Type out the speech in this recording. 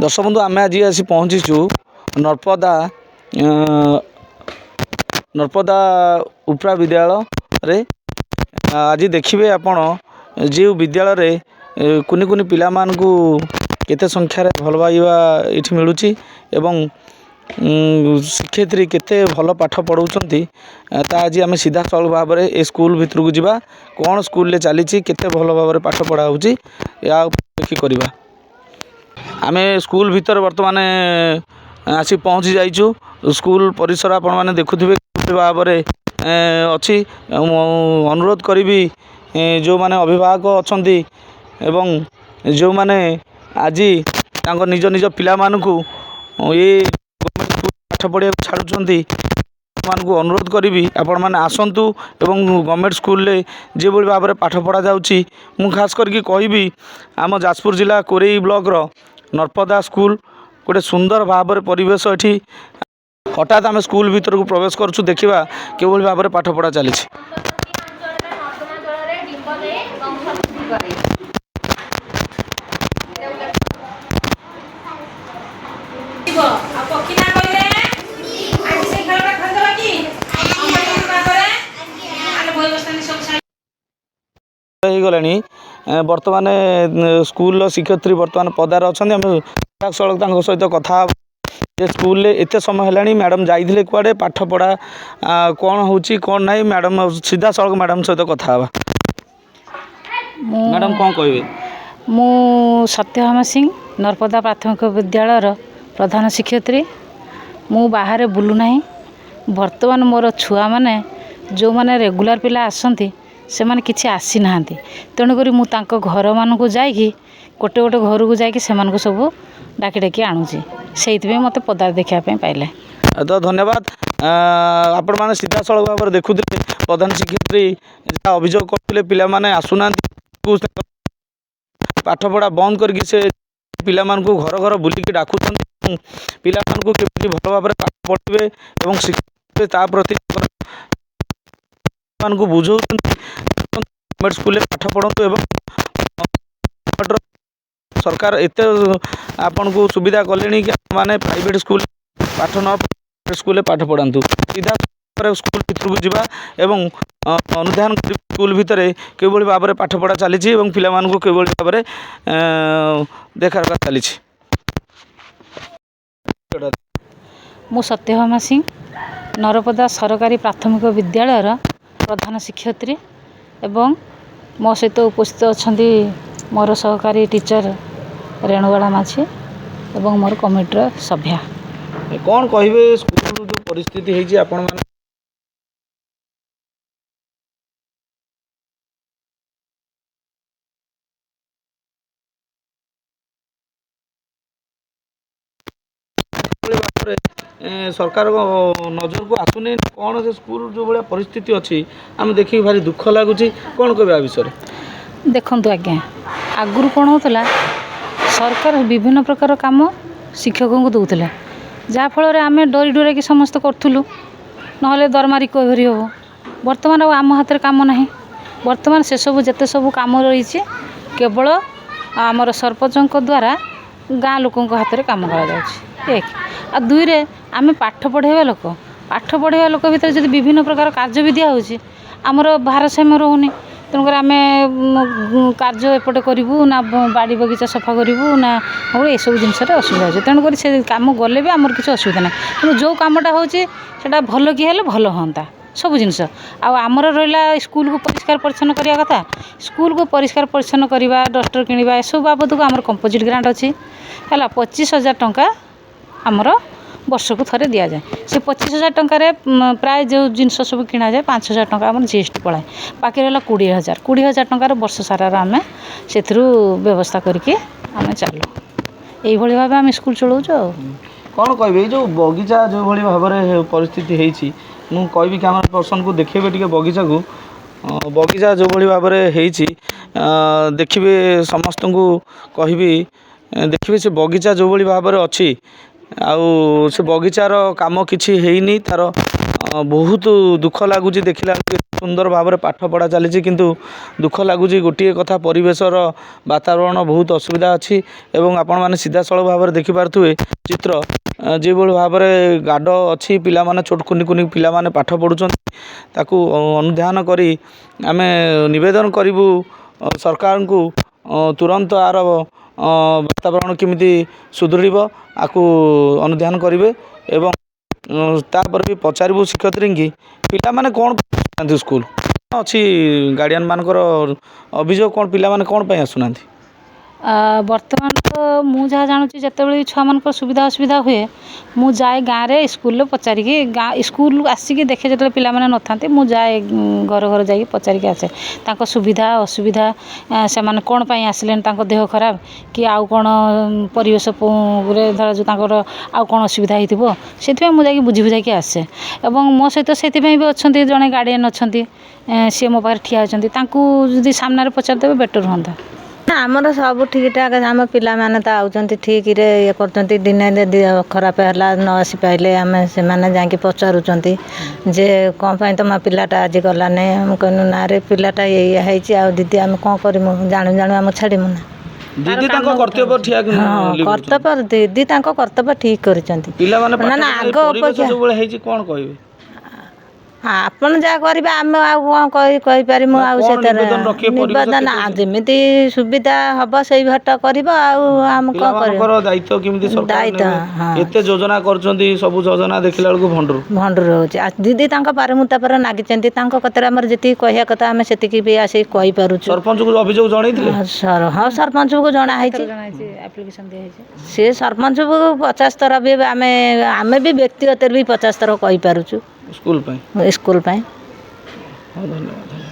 दर्शक बंधु आम आज आसी पहुँचीचु नर्पदा नर्पदा उपरा विद्यालय आज देखिए आपण जो विद्यालय कुनि कुनि पिला मानकु केते संख्यार भल पाइबा ये मिलूँ एवं शिक्षयित्री केते भल पाठ पढ़ाउछंती ता आज आम सीधा सड़क भाव में ए स्कूल भितर को जीवा कौन स्कूल चली केते भल भाव में पाठ पढ़ाऊँगी या देखी करवा आम स्कूल भीतर बर्तमान आसी पहुँची जाइचु स्कूल परिसर आपण मैंने देखुवे भाव में अच्छी अनुरोध करी जो माने अभिभावक अच्छा एवं जो माने आज निज निज पिला मानकु ये पाठ पढ़िया छाड़ुंट मानक अनुरोध करी आपण मैंने आसतु एवं गवर्नमेंट स्कूल जो भाव में पाठ पढ़ा जाऊँगी मु खास करके कहबी आम जाजपुर जिला कोरेई ब्लॉक रो नर्पदा स्कूल गोटे सुंदर भाव में परिवेश ये हठात आम स्कूल भीतर को प्रवेश करुँ देखा कि भाव में पाठ पढ़ा चली गलानी बर्तमान स्कूल शिक्षयित्री बर्तमान पदार अच्छा सड़क सहित कथा स्कूल एत समय है मैडम जाइए कुआड़े पाठ पढ़ा कौन होची कौन नहीं मैडम सीधा सड़क मैडम सहित कथा मैडम कौन कहे मु सत्यभामा सिंह नर्पदा प्राथमिक विद्यालय प्रधान शिक्षयित्री मु बाहर बुलूना बर्तमान मोर छुआ मैंने जो मैंने रेगुलर पिला आसती से मैंने किसी आसी ना तेणुक मुझे घर मानक जाकि गोटे गोटे घर को जाकि सब डाकी डाकी आणुची से मत पदार देखापी पाइले तो धन्यवाद आपण मैंने सीधा सड़क भाव में देखुते प्रधान शिक्षयित्री जहाँ अभियोग करते पिला माने आसुना पाठ पढ़ा बंद करके से पिला मानकु घर घर बुलिकी डाकुछन पिला मानकु केमती भल भाव में पाठ पढ़े और शिक्षित ता प्रति मानकु बुझाउछन गवर्नमेंट स्कूल पाठ पढ़तु एवं सरकार एत आपन को सुविधा कले कि माने प्राइवेट स्कूल पाठ न स्कूल पाठ पढ़ातु सीधा स्कूल भीतर को जीवा एवं अनुधान स्कूल भितर किभली भाव में पाठ पढ़ा चली पिला मानकु किभली भाव में देखा चली मु सत्यभामा सिंह नर्पदा सरकारी प्राथमिक विद्यालय प्रधान शिक्षयित्री एवं मो सहित उपस्थित अच्छा मोर सहकारी टीचर रेणुबाला माझी एवं मोर कमिटर सभ्या कौन कहे स्कूल जो परिस्थिति है आपण मान सरकार नजर को आसुनी कौन से स्कूल जो भाया परिस्थिति अच्छी आम देखिए भारी दुख लगुच कौन कह विषय देखु आज्ञा आगुरी कौन होता सरकार विभिन्न प्रकार काम शिक्षक को दूसरे जहाँफल आम डरी डर कि समस्त करूँ ना दरमा रिकवरी हम बर्तमान आम हाथ में कम ना बर्तमान से सब जिते सब कम रही केवल आमर सरपंच द्वारा गाँ लोकों हाथ में कम कर एक आ दुई रे आम पाठ पढ़ाइबा लोक भीतर जब विभिन्न प्रकार कार्य भी दिखाई आमर भारसाम्य रोनी तेणुक आम कार्य एपटे करूँ ना बाड़ी बगीचा सफा करूँ ना ये सब जिनस असुविधा हो तेणुक से कम गले भी आमर किसी असुविधा ना तेणु जो कमटा होता भल कि हेल्ले भल हाँ सब जिनस आमर रहा स्कूल को परिष्कार परिच्छन्न करने कथा स्कूल को परिष्कार परिच्छन्न करवा डस्टर किणवा ए सब बाबद को आम कंपोजिट ग्रांट अच्छी है 25,000 टंका आमर वर्ष को थे दि जाए से 25,000 टंकार प्राय जो जिनस सब किणा जाए 5,000 टंका आम जीएसटी पड़ाए बाकी रहा 20,000 टंकार वर्ष सारा आम से व्यवस्था करके आम चलू यही भाव आम स्कूल चलाऊ कौन कहे जो बगीचा जो भाई भाव में परिस्थिति होती मुझे कहि कैमरा पर्सन को देखे टे बगीचा को बगीचा जो भाई भाव में देखिए समस्त को कहि देखिए से बगीचा जो भाई भाव में अच्छी आउ से बगीचार काम किसी है तार बहुत दुख लगुच देखला ସୁନ୍ଦର ଭାବରେ ପାଠ ପଢ଼ା ଚାଲିଛି କିନ୍ତୁ ଦୁଃଖ ଲାଗୁଛି ଗୋଟିଏ କଥା ପରିବେଶର ବାତାବରଣ ବହୁତ ଅସୁବିଧା ଅଛି ଏବଂ ଆପଣମାନେ ସିଧାସଳଖ ଭାବରେ ଦେଖିପାରୁଥିବେ ଚିତ୍ର ଯେଭଳି ଭାବରେ ଗାଡ଼ ଅଛି ପିଲାମାନେ ଛୋଟ କୁନି କୁନି ପିଲାମାନେ ପାଠ ପଢ଼ୁଛନ୍ତି ତାକୁ ଅନୁଧ୍ୟାନ କରି ଆମେ ନିବେଦନ କରିବୁ ସରକାରଙ୍କୁ ତୁରନ୍ତ ଆର ବାତାବରଣ କେମିତି ସୁଦୃଢ଼ିବ ଆକୁ ଅନୁଧ୍ୟାନ କରିବେ ଏବଂ ତାପରେ ବି ପଚାରିବୁ ଶିକ୍ଷୟିତ୍ରୀଙ୍କି ପିଲାମାନେ କ'ଣ ଆସୁନାହାନ୍ତି ସ୍କୁଲ ଅଛି ଗାର୍ଡ଼ିଆନ୍ ମାନଙ୍କର ଅଭିଯୋଗ କ'ଣ ପିଲାମାନେ କ'ଣ ପାଇଁ ଆସୁନାହାନ୍ତି ବର୍ତ୍ତମାନ ତ ମୁଁ ଯାହା ଜାଣୁଛି ଯେତେବେଳେ ଛୁଆମାନଙ୍କର ସୁବିଧା ଅସୁବିଧା ହୁଏ ମୁଁ ଯାଏ ଗାଁରେ ସ୍କୁଲରେ ପଚାରିକି ସ୍କୁଲକୁ ଆସିକି ଦେଖେ ଯେତେବେଳେ ପିଲାମାନେ ନଥାନ୍ତି ମୁଁ ଯାଏ ଘର ଘର ଯାଇକି ପଚାରିକି ଆସେ ତାଙ୍କ ସୁବିଧା ଅସୁବିଧା ସେମାନେ କ'ଣ ପାଇଁ ଆସିଲେନି ତାଙ୍କ ଦେହ ଖରାପ କି ଆଉ କ'ଣ ପରିବେଶରେ ଧର ଯେଉଁ ତାଙ୍କର ଆଉ କ'ଣ ଅସୁବିଧା ହେଇଥିବ ସେଥିପାଇଁ ମୁଁ ଯାଇକି ବୁଝି ବୁଝାଇକି ଆସେ ଏବଂ ମୋ ସହିତ ସେଥିପାଇଁ ବି ଅଛନ୍ତି ଜଣେ ଗାର୍ଡ଼ିଆନ୍ ଅଛନ୍ତି ସିଏ ମୋ ପାଖରେ ଠିଆ ଅଛନ୍ତି ତାଙ୍କୁ ଯଦି ସାମ୍ନାରେ ପଚାରିଦେବେ ବେଟର୍ ହୁଅନ୍ତା ଆମର ସବୁ ଠିକ୍ଠାକ୍ ଆମ ପିଲାମାନେ ତ ଆଉଛନ୍ତି ଠିକ୍ରେ ଇଏ କରୁଛନ୍ତି ଦିନେ ଦେହ ଖରାପ ହେଲା ନ ଆସିପାରିଲେ ଆମେ ସେମାନେ ଯାଇକି ପଚାରୁଛନ୍ତି ଯେ କ'ଣ ପାଇଁ ତମ ପିଲାଟା ଆଜି ଗଲାନି ମୁଁ କହିନୁ ନାଁରେ ପିଲାଟା ଏଇଆ ହେଇଛି ଆଉ ଦିଦି ଆମେ କ'ଣ କରିମୁ ଜାଣୁ ଜାଣୁ ଆମେ ଛାଡ଼ିମୁ ନା ଦିଦି ତାଙ୍କ କର୍ତ୍ତବ୍ୟ କର୍ତ୍ତବ୍ୟ ଦିଦି ତାଙ୍କ କର୍ତ୍ତବ୍ୟ ଠିକ୍ କରିଛନ୍ତି ପିଲାମାନେ ନା ଆଗ ଅପେକ୍ଷା ହେଇଛି କ'ଣ କହିବେ ଆପଣ ଯାହା କରିବେ ଆମେ ଆଉ କ'ଣ କହିପାରିମୁ ଆଉ ସେଥିରେ ନିବେଦନ ଯେମିତି ସୁବିଧା ହବ ସେଇ ଘଟ କରିବ ଆଉ ଆମେ କ'ଣ କରିବୁ ଦାୟିତ୍ୱ କେମିତି ଦାୟିତ୍ୱ ଏତେ ଯୋଜନା କରୁଛନ୍ତି ସବୁ ଯୋଜନା ଦେଖିଲା ବେଳକୁ ଭଣ୍ଡୁର ହଉଛି ଦିଦି ତାଙ୍କ ପାରମୁତାପରେ ଲାଗିଛନ୍ତି ତାଙ୍କ କଥାରେ ଆମର ଯେତିକି କହିବା କଥା ଆମେ ସେତିକି ବି ଆସିକି କହିପାରୁଛୁ ସରପଞ୍ଚକୁ ଅଭିଯୋଗ ଜଣେଇଥିଲେ ହଁ ସରପଞ୍ଚକୁ ଜଣା ହେଇଛି ସେ ସରପଞ୍ଚକୁ 50 ଥର ବି ଆମେ ବି ବ୍ୟକ୍ତିଗତରେ ବି 50 ଥର କହିପାରୁଛୁ ସ୍କୁଲ ପାଇଁ ହଉ ଧନ୍ୟବାଦ